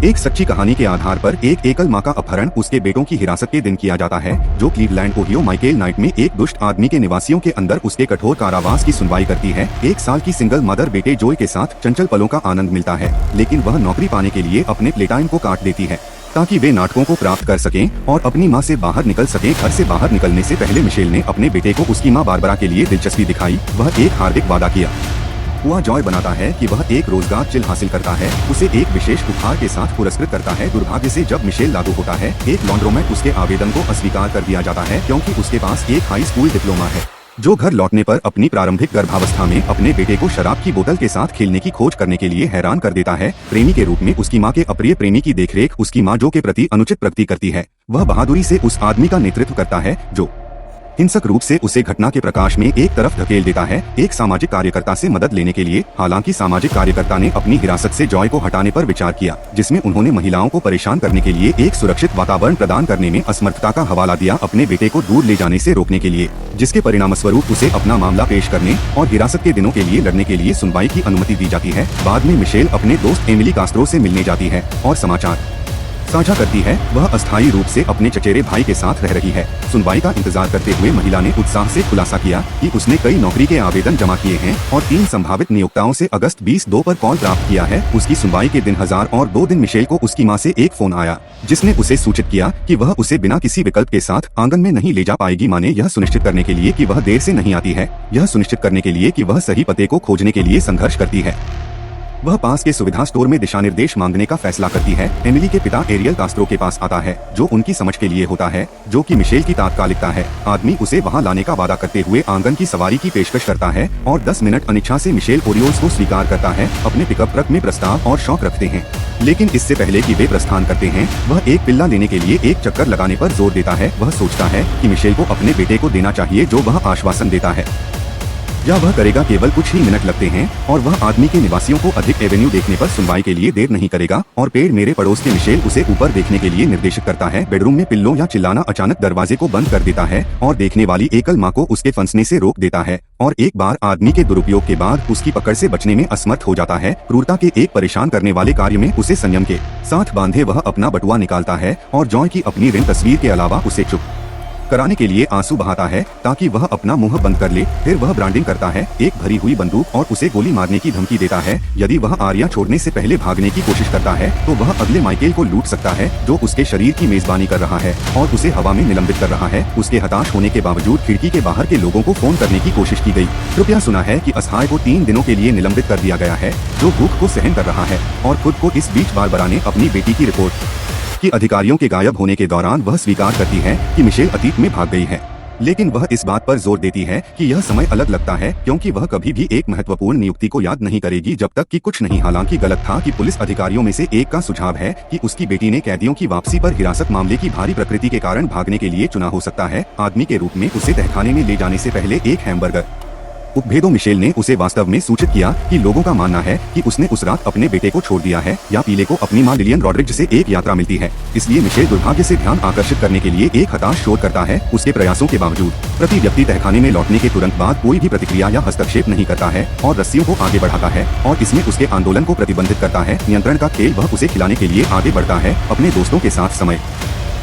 एक सच्ची कहानी के आधार पर एक एकल माँ का अपहरण उसके बेटों की हिरासत के दिन किया जाता है, जो क्लीवलैंड ओहियो माइकेल नाइट में एक दुष्ट आदमी के निवासियों के अंदर उसके कठोर कारावास की सुनवाई करती है। 1 साल की सिंगल मदर बेटे जोय के साथ चंचल पलों का आनंद मिलता है, लेकिन वह नौकरी पाने के लिए अपने प्लेटाइम को काट देती है ताकि वे नाटकों को प्राप्त कर सकें और अपनी मां से बाहर निकल सकें। घर से बाहर निकलने से पहले मिशेल ने अपने बेटे को उसकी मां बारबरा के लिए दिलचस्पी दिखाई। वह एक हार्दिक वादा किया हुआ जॉय बनाता है कि वह एक रोजगार चिल हासिल करता है, उसे एक विशेष उपहार के साथ पुरस्कृत करता है। दुर्भाग्य से जब मिशेल लागू होता है, एक लॉन्ड्रोमैट उसके आवेदन को अस्वीकार कर दिया जाता है क्योंकि उसके पास एक हाई स्कूल डिप्लोमा है। जो घर लौटने पर अपनी प्रारंभिक गर्भावस्था में अपने बेटे को शराब की बोतल के साथ खेलने की खोज करने के लिए हैरान कर देता है। प्रेमी के रूप में उसकी मां के अप्रिय प्रेमी की देखरेख उसकी मां जो के प्रति अनुचित प्रगति करती है। वह बहादुरी से उस आदमी का नेतृत्व करता है जो हिंसक रूप से उसे घटना के प्रकाश में एक तरफ धकेल देता है, एक सामाजिक कार्यकर्ता से मदद लेने के लिए। हालांकि सामाजिक कार्यकर्ता ने अपनी हिरासत से जॉय को हटाने पर विचार किया, जिसमें उन्होंने महिलाओं को परेशान करने के लिए एक सुरक्षित वातावरण प्रदान करने में असमर्थता का हवाला दिया, अपने बेटे को दूर ले जाने से रोकने के लिए, जिसके परिणामस्वरूप उसे अपना मामला पेश करने और हिरासत के दिनों के लिए लड़ने के लिए सुनवाई की अनुमति दी जाती है। बाद में मिशेल अपने दोस्त एमिली कास्त्रो से मिलने जाती है और समाचार साझा करती है। वह अस्थायी रूप से अपने चचेरे भाई के साथ रह रही है। सुनवाई का इंतजार करते हुए महिला ने उत्साह से खुलासा किया कि उसने कई नौकरी के आवेदन जमा किए हैं और 3 संभावित नियोक्ताओं से अगस्त 20 पर कॉल प्राप्त किया है। उसकी सुनवाई के दिन 1002 दिन मिशेल को उसकी मां से एक फोन आया, जिसने उसे सूचित किया कि वह उसे बिना किसी विकल्प के साथ आंगन में नहीं ले जा पाएगी। मां ने यह सुनिश्चित करने के लिए कि वह देर से नहीं आती है, यह सुनिश्चित करने के लिए कि वह सही पते को खोजने के लिए संघर्ष करती है। वह पास के सुविधा स्टोर में दिशा निर्देश मांगने का फैसला करती है। एमिली के पिता एरियल कास्त्रो के पास आता है, जो उनकी समझ के लिए होता है, जो कि मिशेल की तात्कालिकता है। आदमी उसे वहां लाने का वादा करते हुए आंगन की सवारी की पेशकश करता है और 10 मिनट अनिच्छा से मिशेल ओरियोल्स को स्वीकार करता है। अपने पिकअप ट्रक में प्रस्ताव और शौक रखते हैं, लेकिन इससे पहले कि वे प्रस्थान करते हैं, वह एक पिल्ला लेने के लिए एक चक्कर लगाने पर जोर देता है। वह सोचता है कि मिशेल को अपने बेटे को देना चाहिए, जो वह आश्वासन देता है या वह करेगा। केवल कुछ ही मिनट लगते हैं और वह आदमी के निवासियों को अधिक एवेन्यू देखने पर सुनवाई के लिए देर नहीं करेगा और पेड़ मेरे पड़ोस के मिशेल उसे ऊपर देखने के लिए निर्देशित करता है। बेडरूम में पिल्लों या चिल्लाना अचानक दरवाजे को बंद कर देता है और देखने वाली एकल मां को उसके फंसने से रोक देता है और एक बार आदमी के दुरुपयोग के बाद उसकी पकड़ से बचने में असमर्थ हो जाता है। क्रूरता के एक परेशान करने वाले कार्य में उसे संयम के साथ बांधे वह अपना बटुआ निकालता है और जॉय की अपनी ऋण तस्वीर के अलावा उसे चुप कराने के लिए आंसू बहाता है ताकि वह अपना मुंह बंद कर ले। फिर वह ब्रांडिंग करता है, एक भरी हुई बंदूक, और उसे गोली मारने की धमकी देता है यदि वह आर्या छोड़ने से पहले भागने की कोशिश करता है तो वह अगले माइकेल को लूट सकता है, जो उसके शरीर की मेजबानी कर रहा है और उसे हवा में निलंबित कर रहा है। उसके हताश होने के बावजूद खिड़की के बाहर के लोगों को फोन करने की कोशिश की गई। कृपया सुना है कि असहाय को 3 दिनों के लिए निलंबित कर दिया गया है, जो भूख को सहन कर रहा है और खुद को। इस बीच बारबरा ने अपनी बेटी की रिपोर्ट कि अधिकारियों के गायब होने के दौरान वह स्वीकार करती है कि मिशेल अतीत में भाग गई है, लेकिन वह इस बात पर जोर देती है कि यह समय अलग लगता है क्योंकि वह कभी भी एक महत्वपूर्ण नियुक्ति को याद नहीं करेगी जब तक कि कुछ नहीं। हालांकि गलत था कि पुलिस अधिकारियों में से एक का सुझाव है कि उसकी बेटी ने कैदियों की वापसी पर हिरासत मामले की भारी प्रकृति के कारण भागने के लिए चुना हो सकता है। आदमी के रूप में उसे तहखाने में ले जाने से पहले एक हैमबर्गर उपभेदों मिशेल ने उसे वास्तव में सूचित किया कि लोगों का मानना है कि उसने उस रात अपने बेटे को छोड़ दिया है या पीले को अपनी मां लिलियन रॉड्रिग्ज से एक यात्रा मिलती है। इसलिए मिशेल दुर्भाग्य से ध्यान आकर्षित करने के लिए एक हताश शोध करता है। उसके प्रयासों के बावजूद प्रति व्यक्ति तहखाने में लौटने के तुरंत बाद कोई भी प्रतिक्रिया या हस्तक्षेप नहीं करता है और रस्सियों को आगे बढ़ाता है और इसमें उसके आंदोलन को प्रतिबंधित करता है। नियंत्रण का खेल वह उसे खिलाने के लिए आगे बढ़ता है। अपने दोस्तों के साथ समय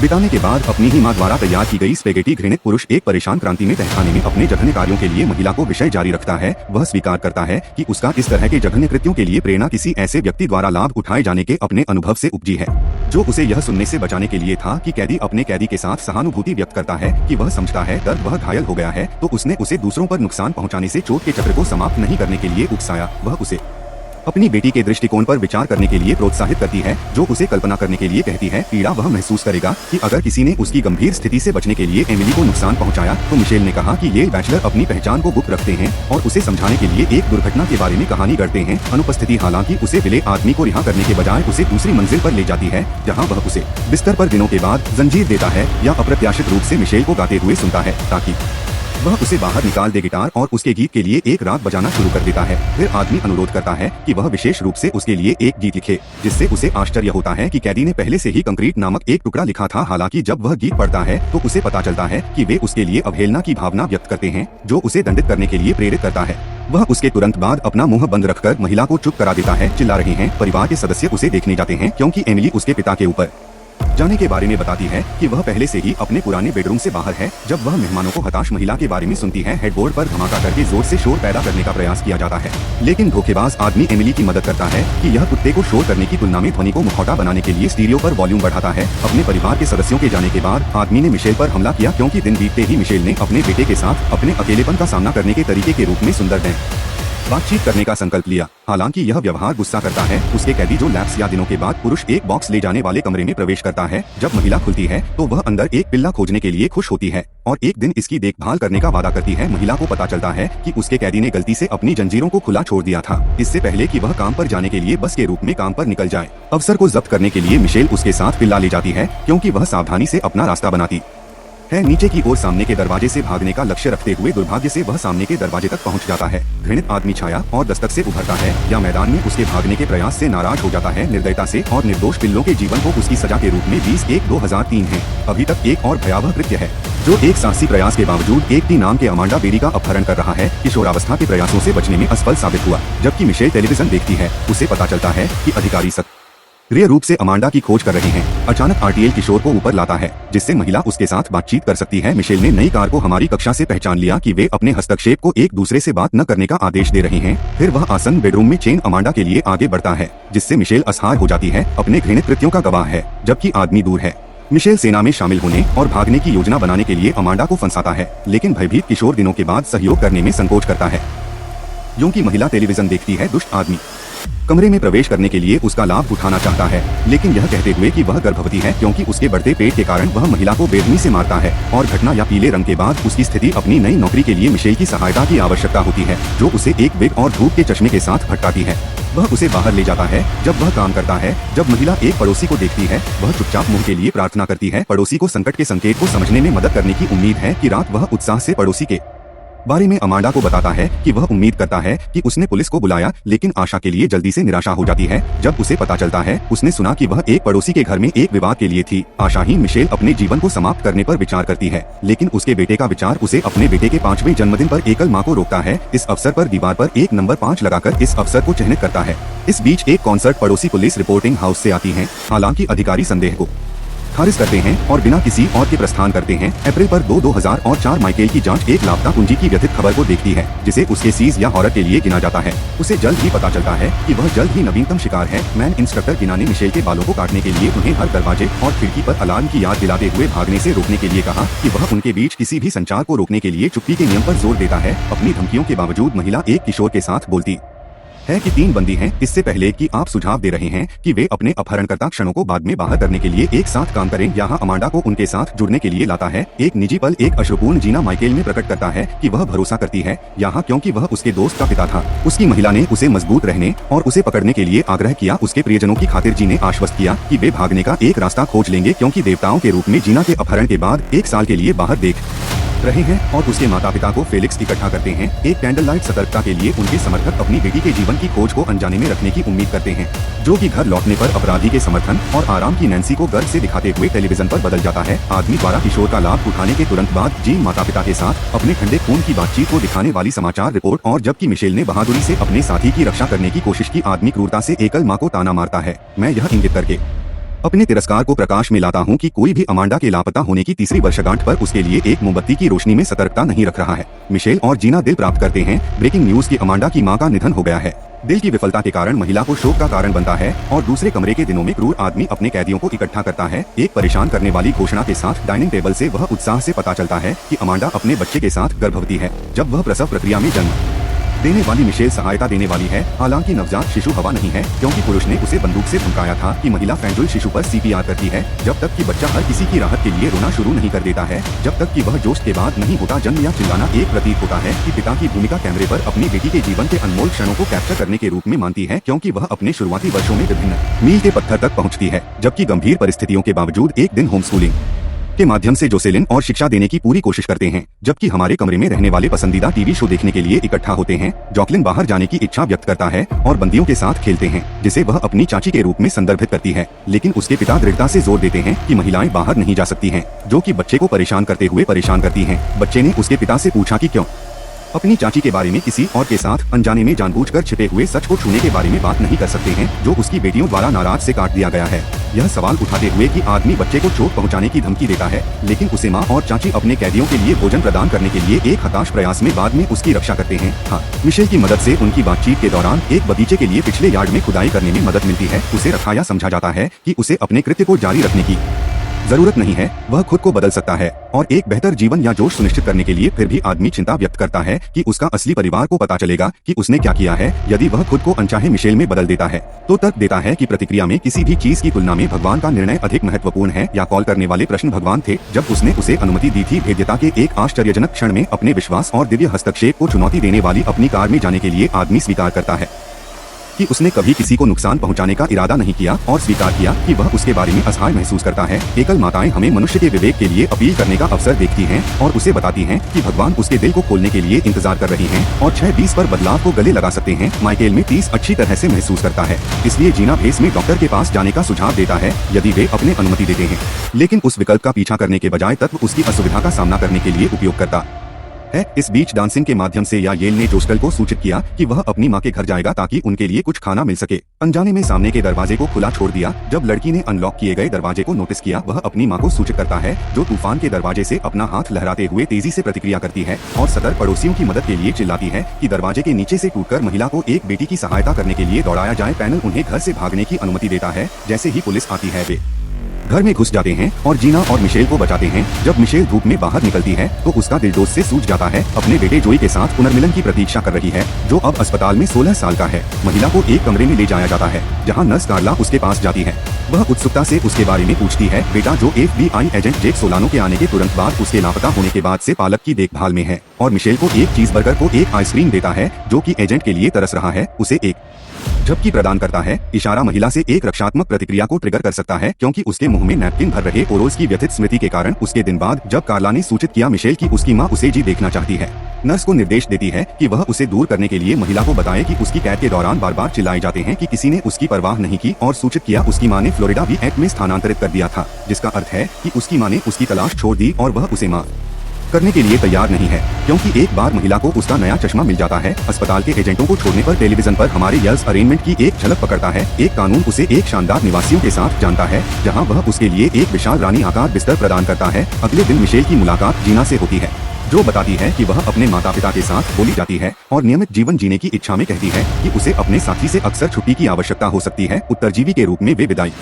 बिताने के बाद अपनी ही मां द्वारा तैयार की गई स्पेगेटी घृणित पुरुष एक परेशान क्रांति में तहखाने में अपने जघन्य कार्यों के लिए महिला को विषय जारी रखता है। वह स्वीकार करता है कि उसका इस तरह के जघन्य कृत्यों के लिए प्रेरणा किसी ऐसे व्यक्ति द्वारा लाभ उठाए जाने के अपने अनुभव से उपजी है, जो उसे यह सुनने से बचाने के लिए था कि कैदी अपने कैदी के साथ सहानुभूति व्यक्त करता है कि वह समझता है दर्द वह घायल हो गया है, तो उसने उसे दूसरों पर नुकसान पहुँचाने से चोट के चक्र को समाप्त नहीं करने के लिए उकसाया। वह उसे अपनी बेटी के दृष्टिकोण पर विचार करने के लिए प्रोत्साहित करती है, जो उसे कल्पना करने के लिए कहती है पीड़ा वह महसूस करेगा कि अगर किसी ने उसकी गंभीर स्थिति से बचने के लिए एमिली को नुकसान पहुंचाया। तो मिशेल ने कहा कि ये बैचलर अपनी पहचान को गुप्त रखते हैं और उसे समझाने के लिए एक दुर्घटना के बारे में कहानी गढ़ते हैं। अनुपस्थिति हालांकि उसे विले आदमी को रिहा करने के बजाय उसे दूसरी मंजिल पर ले जाती है, जहाँ वह उसे बिस्तर पर दिनों के बाद जंजीर देता है या अप्रत्याशित रूप से मिशेल को गाते हुए सुनता है ताकि वह उसे बाहर निकाल दे गिटार और उसके गीत के लिए एक राग बजाना शुरू कर देता है। फिर आदमी अनुरोध करता है कि वह विशेष रूप से उसके लिए एक गीत लिखे, जिससे उसे आश्चर्य होता है कि कैदी ने पहले से ही कंक्रीट नामक एक टुकड़ा लिखा था। हालांकि जब वह गीत पढ़ता है तो उसे पता चलता है कि वे उसके लिए अवहेलना की भावना व्यक्त करते हैं, जो उसे दंडित करने के लिए प्रेरित करता है। वह उसके तुरंत बाद अपना मुंह बंद रखकर महिला को चुप करा देता है। चिल्ला रहे हैं। परिवार के सदस्य उसे देखने जाते हैं क्योंकि एमिली उसके पिता के ऊपर जाने के बारे में बताती है कि वह पहले से ही अपने पुराने बेडरूम से बाहर है। जब वह मेहमानों को हताश महिला के बारे में सुनती है, हेडबोर्ड पर धमाका करके जोर से शोर पैदा करने का प्रयास किया जाता है, लेकिन धोखेबाज आदमी एमिली की मदद करता है कि यह कुत्ते को शोर करने की तुलना में ध्वनि को मुखौटा बनाने के लिए स्टीरियो पर वॉल्यूम बढ़ाता है। अपने परिवार के सदस्यों के जाने के बाद आदमी ने मिशेल पर हमला किया, क्योंकि दिन बीतते ही मिशेल ने अपने बेटे के साथ अपने अकेलेपन का सामना करने के तरीके के रूप में सुंदर बातचीत करने का संकल्प लिया। हालांकि यह व्यवहार गुस्सा करता है उसके कैदी, जो लैप्स या दिनों के बाद पुरुष एक बॉक्स ले जाने वाले कमरे में प्रवेश करता है। जब महिला खुलती है तो वह अंदर एक पिल्ला खोजने के लिए खुश होती है और एक दिन इसकी देखभाल करने का वादा करती है। महिला को पता चलता है कि उसके कैदी ने गलती से अपनी जंजीरों को खुला छोड़ दिया था, इससे पहले कि वह काम पर जाने के लिए बस के रूप में काम पर निकल जाए। अवसर को जब्त करने के लिए मिशेल उसके साथ पिल्ला ले जाती है, क्योंकि वह सावधानी से अपना रास्ता बनाती है। नीचे की ओर सामने के दरवाजे से भागने का लक्ष्य रखते हुए दुर्भाग्य से वह सामने के दरवाजे तक पहुंच जाता है। घृणित आदमी छाया और दस्तक से उभरता है या मैदान में उसके भागने के प्रयास से नाराज हो जाता है। निर्दयता से और निर्दोष पिल्लों के जीवन को उसकी सजा के रूप में 20/1/2003 है। अभी तक एक और भयावह कृत्य है, जो एक साहसी प्रयास के बावजूद एक टी नाम के अमांडा बेरी का अपहरण कर रहा है। किशोरावस्था के प्रयासों से बचने में असफल साबित हुआ। जबकि मिशेल टेलीविजन देखती है, उसे पता चलता है कि अधिकारी सक्रिय रूप से अमांडा की खोज कर रहे हैं। अचानक आरटीएल किशोर को ऊपर लाता है, जिससे महिला उसके साथ बातचीत कर सकती है। मिशेल ने नई कार को हमारी कक्षा से पहचान लिया कि वे अपने हस्तक्षेप को एक दूसरे से बात न करने का आदेश दे रहे हैं। फिर वह आसन बेडरूम में चेन अमांडा के लिए आगे बढ़ता है, जिससे मिशेल असहाय हो जाती है। अपने घृणित कृत्यों का गवाह है, जबकि आदमी दूर है। मिशेल सेना में शामिल होने और भागने की योजना बनाने के लिए अमांडा को फंसाता है, लेकिन भयभीत किशोर दिनों के बाद सहयोग करने में संकोच करता है। क्योंकि महिला टेलीविजन देखती है, दुष्ट आदमी कमरे में प्रवेश करने के लिए उसका लाभ उठाना चाहता है, लेकिन यह कहते हुए कि वह गर्भवती है, क्योंकि उसके बढ़ते पेट के कारण वह महिला को बेरहमी से मारता है। और घटना या पीले रंग के बाद उसकी स्थिति अपनी नई नौकरी के लिए मिशेल की सहायता की आवश्यकता होती है, जो उसे एक विग और धूप के चश्मे के साथ भटकाती है। वह उसे बाहर ले जाता है जब वह काम करता है। जब महिला एक पड़ोसी को देखती है, वह चुपचाप मुंह के लिए प्रार्थना करती है। पड़ोसी को संकट के संकेत को समझने में मदद करने की उम्मीद है कि रात वह उत्साह से पड़ोसी के बारे में अमांडा को बताता है कि वह उम्मीद करता है कि उसने पुलिस को बुलाया, लेकिन आशा के लिए जल्दी से निराशा हो जाती है जब उसे पता चलता है उसने सुना कि वह एक पड़ोसी के घर में एक विवाद के लिए थी। आशाहीन मिशेल अपने जीवन को समाप्त करने पर विचार करती है, लेकिन उसके बेटे का विचार उसे अपने बेटे के 5वें जन्मदिन पर एकल मां को रोकता है। इस अवसर पर दीवार पर एक नंबर 5 लगाकर इस अवसर को चिन्हित करता है। इस बीच एक कॉन्सर्ट पड़ोसी पुलिस रिपोर्टिंग हाउस से आती है। हालांकि अधिकारी संदेह को खारिज करते हैं और बिना किसी और के प्रस्थान करते हैं। अप्रैल पर 2004 माइकेल की जांच एक लापता कुंजी की व्यथित खबर को देखती है, जिसे उसके सीज या हॉरर के लिए गिना जाता है। उसे जल्द ही पता चलता है कि वह जल्द ही नवीनतम शिकार है। मैन इंस्ट्रक्टर गिना ने मिशेल के बालों को काटने के लिए उन्हें हर दरवाजे और खिड़की पर अलार्म की याद दिलाते हुए भागने से रोकने के लिए कहा कि वह उनके बीच किसी भी संचार को रोकने के लिए चुप्पी के नियम पर जोर देता है। अपनी धमकियों के बावजूद महिला एक किशोर के साथ बोलती है कि 3 बंदी हैं, इससे पहले कि आप सुझाव दे रहे हैं कि वे अपने अपहरणकर्ता क्षणों को बाद में बाहर करने के लिए एक साथ काम करें। यहाँ अमांडा को उनके साथ जुड़ने के लिए लाता है। एक निजी पल एक अश्रुपूर्ण जीना माइकेल में प्रकट करता है कि वह भरोसा करती है यहाँ, क्योंकि वह उसके दोस्त का पिता था। उसकी महिला ने उसे मजबूत रहने और उसे पकड़ने के लिए आग्रह किया। उसके प्रियजनों की खातिर जी ने आश्वस्त किया कि वे भागने का एक रास्ता खोज लेंगे, क्योंकि देवताओं के रूप में जीना के अपहरण के बाद 1 साल के लिए बाहर देख रहे हैं। और उसके माता पिता को फेलिक्स इकट्ठा करते हैं। एक कैंडल लाइट सतर्कता के लिए उनके समर्थक अपनी बेटी के जीवन की खोज को अनजाने में रखने की उम्मीद करते हैं, जो कि घर लौटने पर अपराधी के समर्थन और आराम की नैन्सी को गर्व से दिखाते हुए टेलीविजन पर बदल जाता है। आदमी द्वारा किशोर का लाभ उठाने के तुरंत बाद जीन माता पिता के साथ अपने ठंडे खून की बातचीत को दिखाने वाली समाचार रिपोर्ट, और जबकि मिशेल ने बहादुरी से अपने साथी की रक्षा करने की कोशिश की, आदमी क्रूरता से एकल माँ को ताना मारता है। मैं यह इंगित करके अपने तिरस्कार को प्रकाश में लाता हूं कि कोई भी अमांडा के लापता होने की तीसरी वर्षगांठ पर उसके लिए एक मोमबत्ती की रोशनी में सतर्कता नहीं रख रहा है। मिशेल और जीना दिल प्राप्त करते हैं। ब्रेकिंग न्यूज की अमांडा की मां का निधन हो गया है। दिल की विफलता के कारण महिला को शोक का कारण बनता है और दूसरे कमरे के दिनों में क्रूर आदमी अपने कैदियों को इकट्ठा करता है। एक परेशान करने वाली घोषणा के साथ डाइनिंग टेबल से वह उत्साह से पता चलता है कि अमांडा अपने बच्चे के साथ गर्भवती है। जब वह प्रसव प्रक्रिया में जन्म देने वाली मिशेल सहायता देने वाली है। हालांकि नवजात शिशु हवा नहीं है, क्योंकि पुरुष ने उसे बंदूक से धमकाया था कि महिला फैंजुल शिशु पर CPR करती है जब तक कि बच्चा हर किसी की राहत के लिए रोना शुरू नहीं कर देता है, जब तक कि वह जोश के बाद नहीं होता। जन्म या चिल्लाना एक प्रतीक होता है कि पिता की भूमिका कैमरे पर अपनी बेटी के जीवन के अनमोल क्षणों को कैप्चर करने के रूप में मानती है, क्योंकि वह अपने शुरुआती वर्षों में विभिन्न मील के पत्थर तक पहुँचती है। जबकि गंभीर परिस्थितियों के बावजूद एक दिन होम स्कूलिंग के माध्यम से जोसेलिन और शिक्षा देने की पूरी कोशिश करते हैं, जबकि हमारे कमरे में रहने वाले पसंदीदा टीवी शो देखने के लिए इकट्ठा होते हैं। जॉकलिन बाहर जाने की इच्छा व्यक्त करता है और बंदियों के साथ खेलते हैं, जिसे वह अपनी चाची के रूप में संदर्भित करती है, लेकिन उसके पिता दृढ़ता से जोर देते हैं कि महिलाएं बाहर नहीं जा सकती हैं, जो कि बच्चे को परेशान करते हुए परेशान करती हैं। बच्चे ने उसके पिता से पूछा कि क्यों अपनी चाची के बारे में किसी और के साथ अनजाने में जानबूझकर छिपे हुए सच को छूने के बारे में बात नहीं कर सकते हैं, जो उसकी बेटियों द्वारा नाराज से काट दिया गया है। यह सवाल उठाते हुए कि आदमी बच्चे को चोट पहुंचाने की धमकी देता है, लेकिन उसे माँ और चाची अपने कैदियों के लिए भोजन प्रदान करने के लिए एक हताश प्रयास में बाद में उसकी रक्षा करते हैं। हाँ, मिशेल की मदद से उनकी बातचीत के दौरान एक बगीचे के लिए पिछले यार्ड में खुदाई करने में मदद मिलती है। उसे रखाया समझा जाता है कि उसे अपने कृत्य को जारी रखने की जरूरत नहीं है, वह खुद को बदल सकता है और एक बेहतर जीवन या जोश सुनिश्चित करने के लिए। फिर भी आदमी चिंता व्यक्त करता है कि उसका असली परिवार को पता चलेगा कि उसने क्या किया है यदि वह खुद को अनचाहे मिशेल में बदल देता है। तो तर्क देता है कि प्रतिक्रिया में किसी भी चीज की तुलना में भगवान का निर्णय अधिक महत्वपूर्ण है, या कॉल करने वाले प्रश्न भगवान थे जब उसने उसे अनुमति दी थी भेद्यता के एक आश्चर्यजनक क्षण में अपने विश्वास और दिव्य हस्तक्षेप को चुनौती देने वाली अपनी कार में जाने के लिए। आदमी स्वीकार करता है कि उसने कभी किसी को नुकसान पहुंचाने का इरादा नहीं किया और स्वीकार किया कि वह उसके बारे में असहाय महसूस करता है। एकल माताएं हमें मनुष्य के विवेक के लिए अपील करने का अवसर देखती हैं और उसे बताती हैं कि भगवान उसके दिल को खोलने के लिए इंतजार कर रही हैं और 6:20 पर बदलाव को गले लगा सकते हैं। माइकेल में 30 अच्छी तरह से महसूस करता है, इसलिए जीना भेस में डॉक्टर के पास जाने का सुझाव देता है यदि वे अपने अनुमति देते हैं, लेकिन उस विकल्प का पीछा करने के बजाय तत्व उसकी असुविधा का सामना करने के लिए उपयोग करता है। इस बीच डांसिंग के माध्यम से या येल ने जोस्टल को सूचित किया कि वह अपनी माँ के घर जाएगा ताकि उनके लिए कुछ खाना मिल सके। अनजाने में सामने के दरवाजे को खुला छोड़ दिया। जब लड़की ने अनलॉक किए गए दरवाजे को नोटिस किया, वह अपनी माँ को सूचित करता है, जो तूफान के दरवाजे से अपना हाथ लहराते हुए तेजी से प्रतिक्रिया करती है और सतर्क पड़ोसियों की मदद के लिए चिल्लाती है कि दरवाजे के नीचे से टूटकर महिला को एक बेटी की सहायता करने के लिए दौड़ाया जाए। पैनल उन्हें घर से भागने की अनुमति देता है। जैसे ही पुलिस आती है, वे घर में घुस जाते हैं और जीना और मिशेल को बचाते हैं। जब मिशेल धूप में बाहर निकलती है तो उसका दिल जोश से सूज जाता है। अपने बेटे जोई के साथ पुनर्मिलन की प्रतीक्षा कर रही है, जो अब अस्पताल में 16 साल का है। महिला को एक कमरे में ले जाया जाता है जहां नर्स कार्ला उसके पास जाती है। वह उत्सुकता से उसके बारे में पूछती है। बेटा, जो FBI एजेंट जेक सोलानो के आने के तुरंत बाद उसके लापता होने के बाद से पालक की देखभाल में है, और मिशेल को एक चीज़बर्गर को एक आइसक्रीम देता है जो कि एजेंट के लिए तरस रहा है। उसे एक झपकी प्रदान करता है। इशारा महिला से एक रक्षात्मक प्रतिक्रिया को ट्रिगर कर सकता है, क्योंकि उसके मुंह में नैपकिन भर रहे ओरोस की व्यथित स्मृति के कारण। उसके दिन बाद जब कार्ला ने सूचित किया मिशेल की उसकी माँ उसे जी देखना चाहती है, नर्स को निर्देश देती है कि वह उसे दूर करने के लिए महिला को बताए कि उसकी कैद के दौरान बार बार चिल्लाए जाते हैं कि किसी ने उसकी परवाह नहीं की, और सूचित किया उसकी माँ ने फ्लोरिडा VA में स्थानांतरित कर दिया था, जिसका अर्थ है कि उसकी माँ ने उसकी तलाश छोड़ दी और वह उसे माफ करने के लिए तैयार नहीं है, क्योंकि एक बार महिला को उसका नया चश्मा मिल जाता है। अस्पताल के एजेंटों को छोड़ने पर टेलीविजन पर हमारे यल्स अरेंजमेंट की एक झलक पकड़ता है। एक कानून उसे एक शानदार निवासियों के साथ जानता है, जहां वह उसके लिए एक विशाल रानी आकार बिस्तर प्रदान करता है। अगले दिन मिशेल की मुलाकात जीना से होती है, जो बताती है कि वह अपने माता पिता के साथ बोली जाती है और नियमित जीवन जीने की इच्छा में कहती है कि उसे अपने साथी से अक्सर छुट्टी की आवश्यकता हो सकती है। उत्तरजीवी के रूप में वे विदाई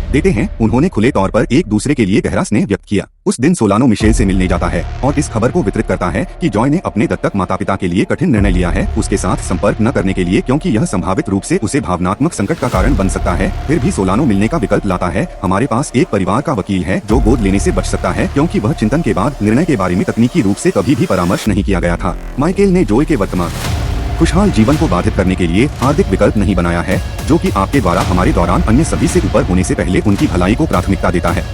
देते हैं। उन्होंने खुले तौर पर एक दूसरे के लिए गहरा स्नेह व्यक्त किया। उस दिन सोलानो मिशेल से मिलने जाता है और इस खबर को वितरित करता है कि जॉय ने अपने दत्तक माता पिता के लिए कठिन निर्णय लिया है, उसके साथ संपर्क न करने के लिए, क्योंकि यह संभावित रूप से उसे भावनात्मक संकट का कारण बन सकता है। फिर भी सोलानो मिलने का विकल्प लाता है। हमारे पास एक परिवार का वकील है जो गोद लेने से बच सकता है, क्योंकि वह चिंतन के बाद निर्णय के बारे में तकनीकी रूप से कभी भी परामर्श नहीं किया गया था। माइकेल ने जॉय के वर्तमान खुशहाल जीवन को बाधित करने के लिए हार्दिक विकल्प नहीं बनाया है, जो कि आपके द्वारा हमारे दौरान अन्य सभी से ऊपर होने से पहले उनकी भलाई को प्राथमिकता देता है।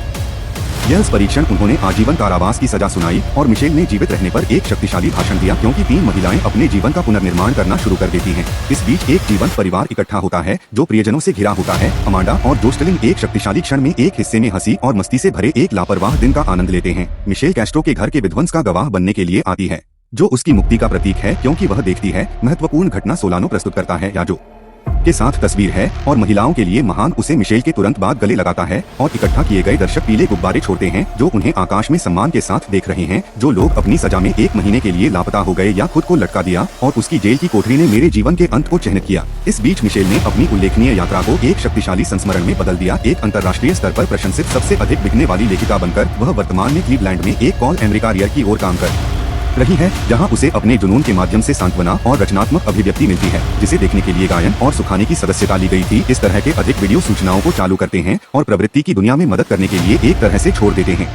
यह परीक्षण उन्होंने आजीवन कारावास की सजा सुनाई और मिशेल ने जीवित रहने पर एक शक्तिशाली भाषण दिया, क्योंकि 3 महिलाएं अपने जीवन का पुनर्निर्माण करना शुरू कर देती हैं। इस बीच एक जीवंत परिवार इकट्ठा होता है जो प्रियजनों से घिरा होता है। अमांडा और जोस्टलिन एक शक्तिशाली क्षण में एक हिस्से में हंसी और मस्ती से भरे एक लापरवाह दिन का आनंद लेते हैं। मिशेल कैस्ट्रो के घर के विध्वंस का गवाह बनने के लिए आती है, जो उसकी मुक्ति का प्रतीक है, क्योंकि वह देखती है महत्वपूर्ण घटना सोलानो प्रस्तुत करता है या जो के साथ तस्वीर है और महिलाओं के लिए महान। उसे मिशेल के तुरंत बाद गले लगाता है और इकट्ठा किए गए दर्शक पीले गुब्बारे छोड़ते हैं जो उन्हें आकाश में सम्मान के साथ देख रहे हैं। जो लोग अपनी सजा में 1 महीने के लिए लापता हो गए या खुद को लटका दिया, और उसकी जेल की कोठरी ने मेरे जीवन के अंत को चिह्नित किया। इस बीच मिशेल ने अपनी उल्लेखनीय यात्रा को एक शक्तिशाली संस्मरण में बदल दिया। एक अंतर्राष्ट्रीय स्तर पर प्रशंसित सबसे अधिक बिकने वाली लेखिका बनकर वह वर्तमान में क्लीवलैंड में एक कॉल अमेरिका रियर की ओर काम कर रही है, जहां उसे अपने जुनून के माध्यम से सांत्वना और रचनात्मक अभिव्यक्ति मिलती है, जिसे देखने के लिए गायन और सुखाने की सदस्यता ली गई थी। इस तरह के अधिक वीडियो सूचनाओं को चालू करते हैं और प्रवृत्ति की दुनिया में मदद करने के लिए एक तरह से छोड़ देते हैं।